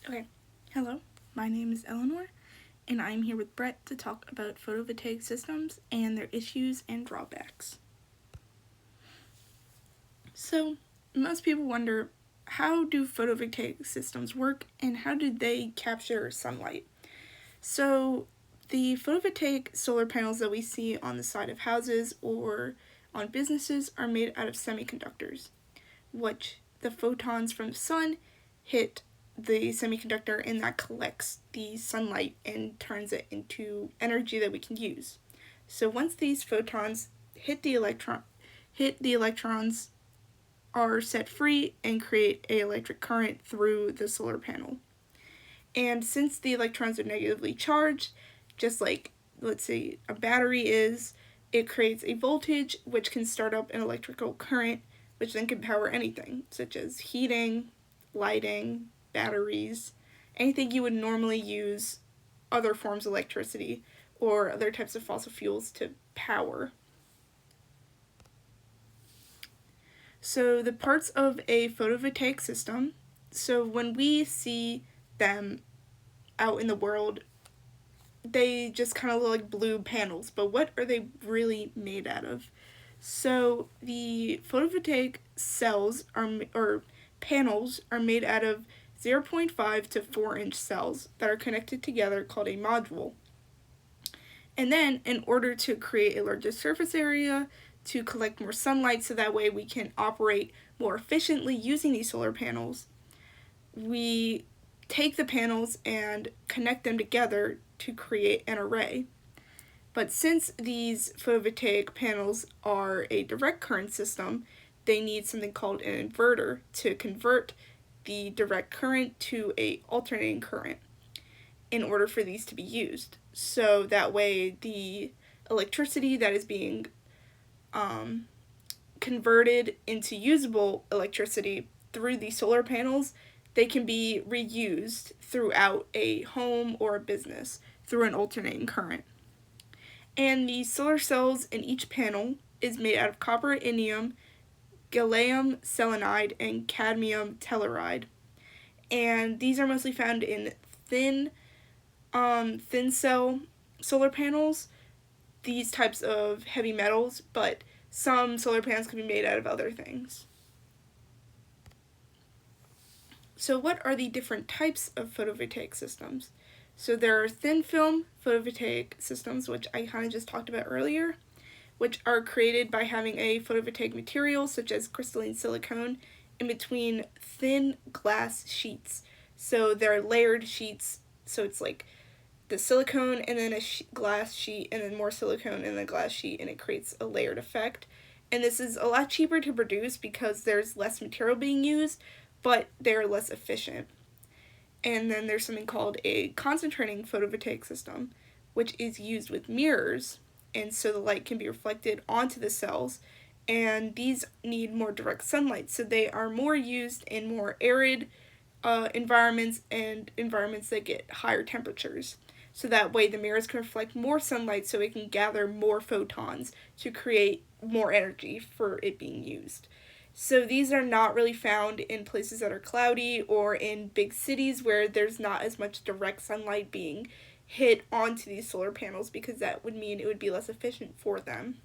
Okay, hello, my name is Eleanor, and I'm here with Brett to talk about photovoltaic systems and their issues and drawbacks. So, most people wonder, how do photovoltaic systems work and how do they capture sunlight? So, the photovoltaic solar panels that we see on the side of houses or on businesses are made out of semiconductors, which the photons from the sun hit the semiconductor and that collects the sunlight and turns it into energy that we can use. So once these photons hit the electrons are set free and create a electric current through the solar panel. And since the electrons are negatively charged, just like let's say a battery is, it creates a voltage which can start up an electrical current which then can power anything, such as heating, lighting, batteries, anything you would normally use other forms of electricity or other types of fossil fuels to power. So, the parts of a photovoltaic system, so when we see them out in the world, they just kind of look like blue panels, but what are they really made out of? So the photovoltaic cells or panels are made out of zero point 0.5 to 4-inch cells that are connected together called a module. And then in order to create a larger surface area to collect more sunlight so that way we can operate more efficiently using these solar panels, we take the panels and connect them together to create an array. But since these photovoltaic panels are a direct current system, they need something called an inverter to convert the direct current to a alternating current in order for these to be used. So that way the electricity that is being um, converted into usable electricity through the solar panels, they can be reused throughout a home or a business through an alternating current. And the solar cells in each panel is made out of copper indium, gallium selenide, and cadmium telluride. And these are mostly found in thin, thin cell solar panels, these types of heavy metals, but some solar panels can be made out of other things. So, what are the different types of photovoltaic systems? So, there are thin film photovoltaic systems, which I kind of just talked about earlier, which are created by having a photovoltaic material such as crystalline silicone in between thin glass sheets. So they're layered sheets, so it's like the silicone and then a glass sheet and then more silicone and then a glass sheet, and it creates a layered effect. And this is a lot cheaper to produce because there's less material being used, but they're less efficient. And then there's something called a concentrating photovoltaic system, which is used with mirrors, and so the light can be reflected onto the cells. And these need more direct sunlight, so they are more used in more arid environments and environments that get higher temperatures. So that way the mirrors can reflect more sunlight so it can gather more photons to create more energy for it being used. So these are not really found in places that are cloudy or in big cities where there's not as much direct sunlight being hit onto these solar panels, because that would mean it would be less efficient for them.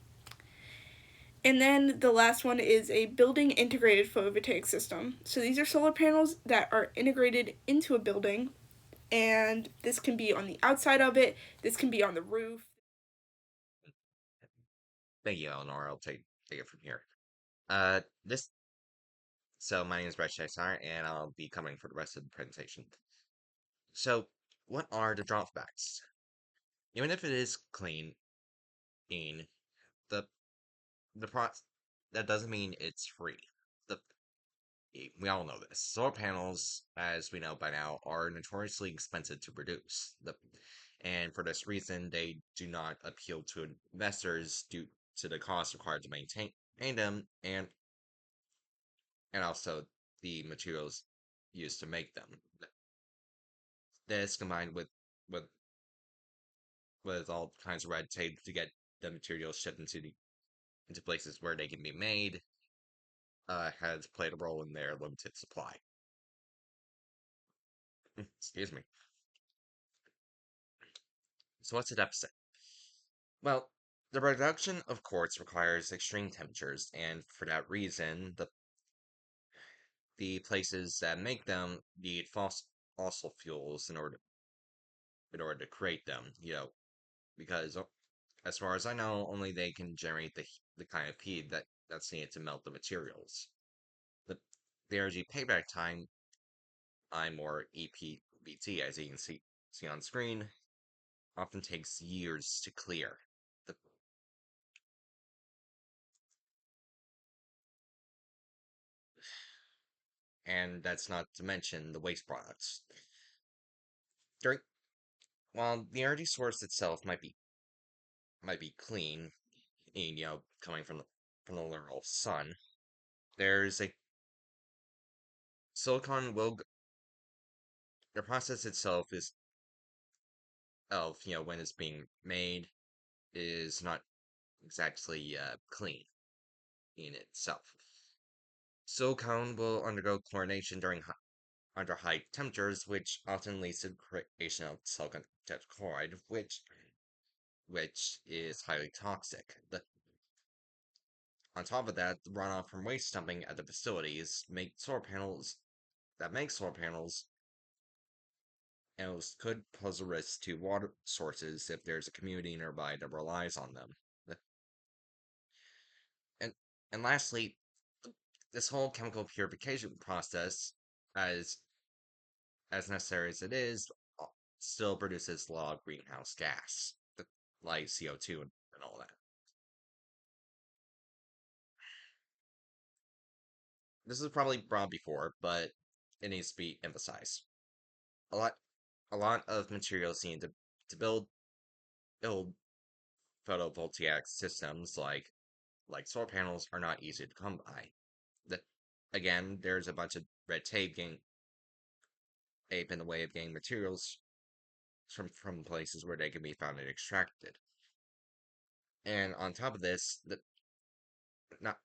And then the last one is a building integrated photovoltaic system. So these are solar panels that are integrated into a building, and this can be on the outside of it, this can be on the roof. Thank you, Eleanor. I'll take it from here. This my name is Brett Shakespeare, and I'll be coming for the rest of the presentation. So, what are the drawbacks? Even if it is clean, the the pro that doesn't mean it's free. The we all know this. Solar panels, as we know by now, are notoriously expensive to produce. And for this reason, they do not appeal to investors due to the cost required to maintain them, and also the materials used to make them. This combined with with all kinds of red tape to get the materials shipped into places where they can be made, has played a role in their limited supply. Excuse me. So what's a deficit? Well, the production of quartz requires extreme temperatures, and for that reason, the places that make them need fossil fuels in order to create them. Because as far as I know, only they can generate the kind of heat that's needed to melt the materials. The the energy payback time, or EPBT, as you can see on screen, often takes years to clear. The, and that's not to mention the waste products. During While the energy source itself might be clean, coming from the literal sun, there's a silicon will the process itself is of when it's being made is not exactly clean in itself. Silicon will undergo chlorination under high temperatures, which often leads to the creation of silicon tetrachloride, which is highly toxic. On top of that, the runoff from waste dumping at the facilities make solar panels and could pose a risk to water sources if there's a community nearby that relies on them. And and lastly, this whole chemical purification process, as as necessary as it is, still produces a lot of greenhouse gas, like CO2 and all that. This is probably brought before, but it needs to be emphasized. A lot, a lot of materials needed to build photovoltaic systems like solar panels are not easy to come by. The, Again, there's a bunch of red tape in the way of getting materials from places where they can be found and extracted. And on top of this, not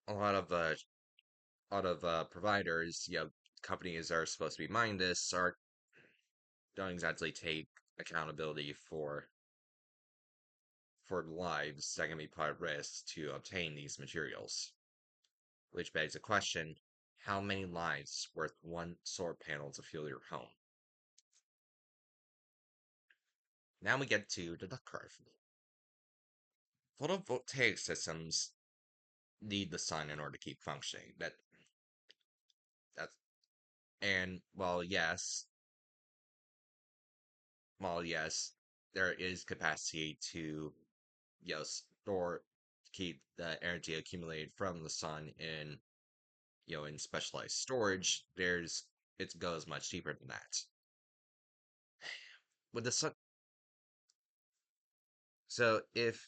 a lot of providers, companies are supposed to be minding this, are don't exactly take accountability for lives that can be put at risk to obtain these materials. Which begs the question, how many lives worth one solar panel to fuel your home? Now we get to the duck curve. Photovoltaic systems need the sun in order to keep functioning. That's and while yes, there is capacity to store keep the energy accumulated from the sun in specialized storage. It goes much deeper than that. With the sun, so if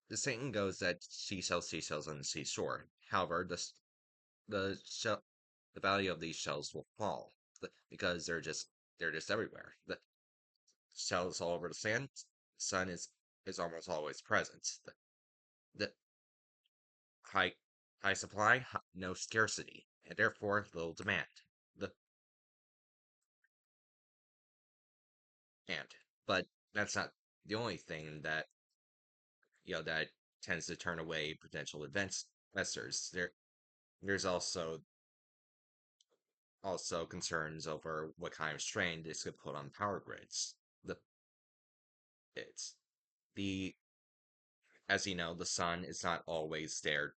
the saying goes that seashells on the seashore. However, the shell the value of these shells will fall because they're just everywhere. The shells all over the sand. Sun is almost always present. The high high supply, no scarcity, and therefore little demand. The and but that's not the only thing that tends to turn away potential investors. There's also concerns over what kind of strain this could put on power grids. The it's the As you know, the sun is not always there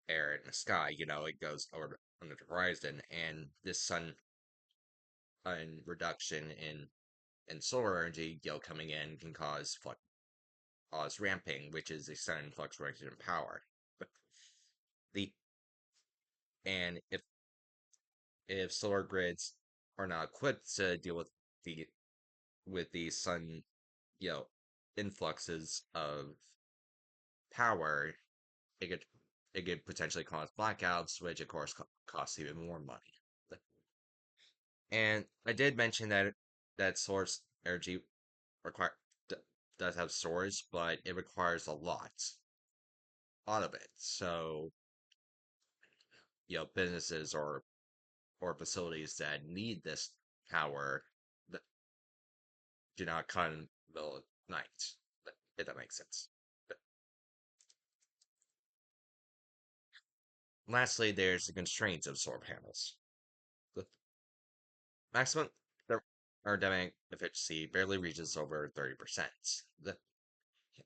in the sky. It goes over on the horizon, and this sun and reduction in solar energy, coming in can cause ramping, which is a sudden fluctuation in power. But the and if solar grids are not equipped to deal the with the sun, you know, influxes of power, it could it could potentially cause blackouts, which of course costs even more money. And I did mention that source energy require d- does have storage, but it requires a lot of it. So businesses or facilities that need this power that do not come in the middle of the night, if that makes sense. But lastly, there's the constraints of solar panels. The maximum thermodynamic efficiency barely reaches over 30%.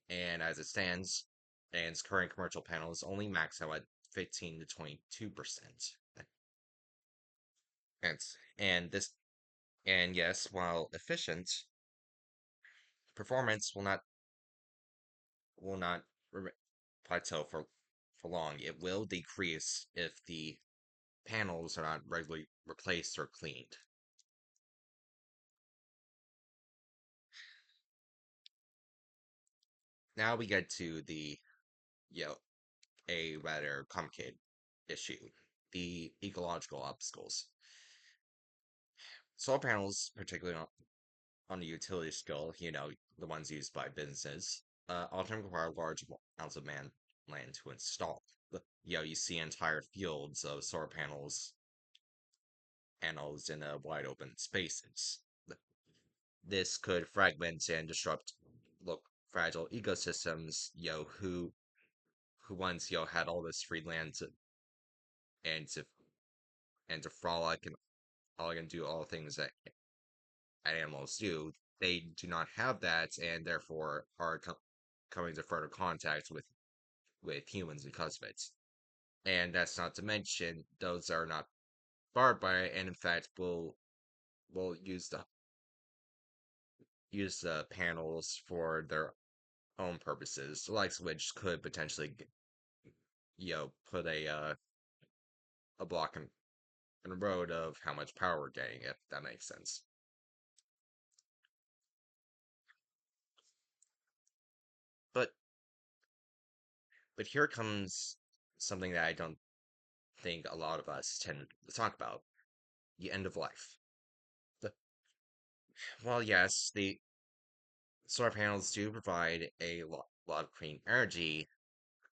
And as it stands, and its current commercial panels only max out at 15 to 22%. And, and this and yes, while efficient, performance will not plateau for long. It will decrease if the panels are not regularly replaced or cleaned. Now we get to the you know a rather complicated issue: the ecological obstacles. Solar panels, particularly on the utility scale, the ones used by businesses, often require large amounts of land to install. You see entire fields of solar panels in wide open spaces. This could fragment and disrupt look fragile ecosystems, who once had all this free land and to and to frolic and do all things that animals do. They do not have that, and therefore are coming to further contact with humans because of it. And that's not to mention those are not barbed by it, and in fact will use the panels for their own purposes, the likes of which could potentially put a block in the road of how much power we're getting, if that makes sense. But but here comes something that I don't think a lot of us tend to talk about: the end of life. The, well, yes, the solar panels do provide a lot of clean energy.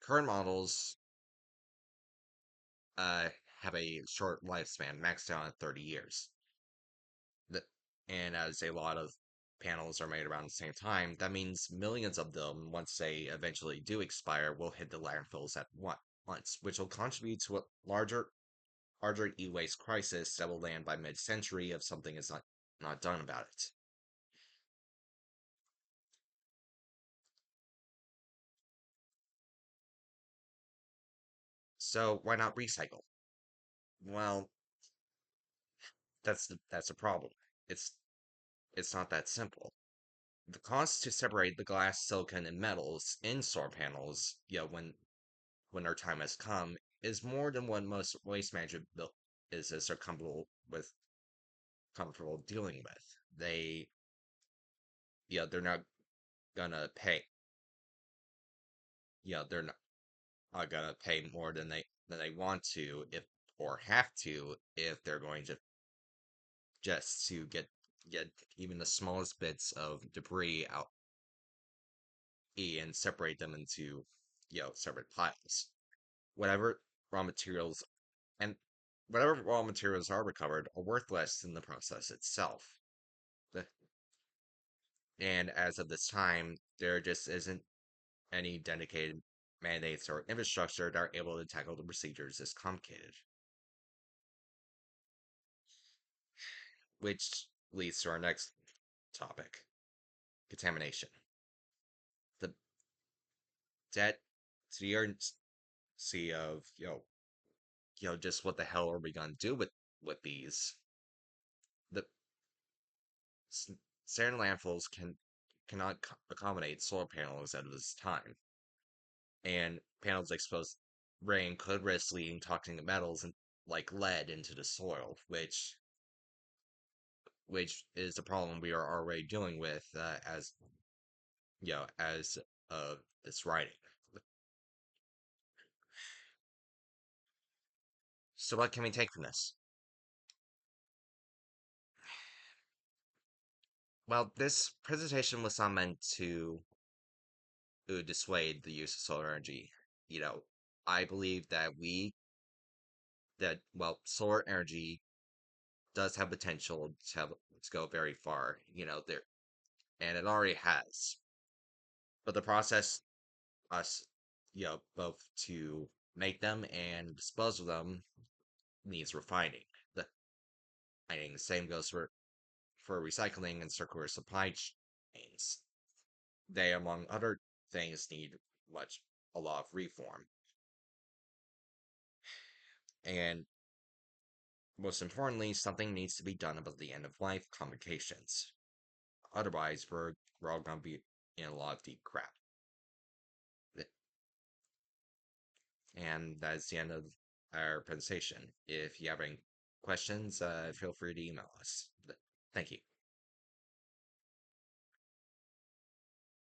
Current models uh, have a short lifespan, maxed out at 30 years. The, and as a lot of panels are made around the same time, that means millions of them, once they eventually do expire, will hit the landfills at once, which will contribute to a larger e-waste crisis that will land by mid-century if something is not done about it. So why not recycle? Well, that's a problem. It's it's not that simple. The cost to separate the glass, silicon, and metals in solar panels, when their time has come, is more than what most waste management businesses are comfortable dealing with. They're not gonna pay. They're not gonna pay more than they want to, if or have to, if they're going to just to get even the smallest bits of debris out and separate them into separate piles. Whatever raw materials and whatever raw materials are recovered are worth less than the process itself. The- And as of this time, there just isn't any dedicated mandates or infrastructure that are able to tackle the procedures this complicated, which leads to our next topic: contamination. The debt to the urgency of just what the hell are we gonna do with these? The certain landfills cannot accommodate solar panels at this time, and panels exposed rain could risk leading toxic metals like lead into the soil, which is a problem we are already dealing with, as of this writing. So what can we take from this? Well, this presentation was not meant to dissuade the use of solar energy. You know, I believe that solar energy does have potential to go very far, there, and it already has. But the process, us, both to make them and dispose of them, needs refining. The the same goes for recycling and circular supply chains. They, among other things, need much a lot of reform. And most importantly, something needs to be done about the end of life complications. Otherwise, we're all gonna be in a lot of deep crap. And that's the end of our presentation. If you have any questions, feel free to email us. Thank you.